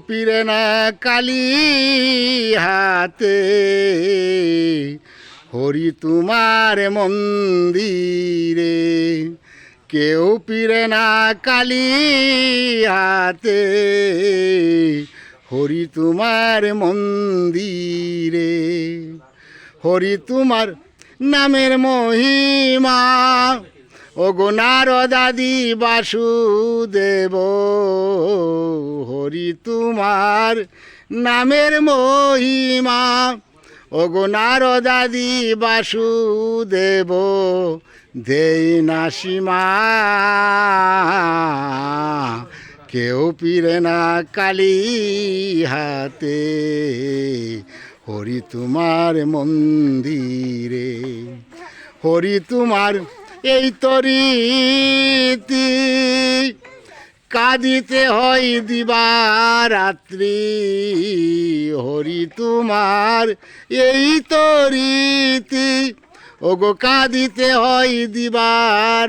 পিরে না কালী হাতে, হরি তোমার মন্দিরে। কেউ পিরে না কালী হাতে, হরি তোমার মন্দিরে। হরি তোমার নামের মহিমা, ওগো নারদাদি বাসুদেব। হরি তোমার নামের মহিমা, ওগো নারদাদি বাসুদেব। দেই না সীমা, কেউ পিরে না কালী হাতে, হরি তোমার মন্দিরে। হরি তোমার এই তরীতি, কাঁদিতে হয় দিবারাত্রি। হরি তোমার এই তরীতি, ওগো কাঁদিতে হয় দিবার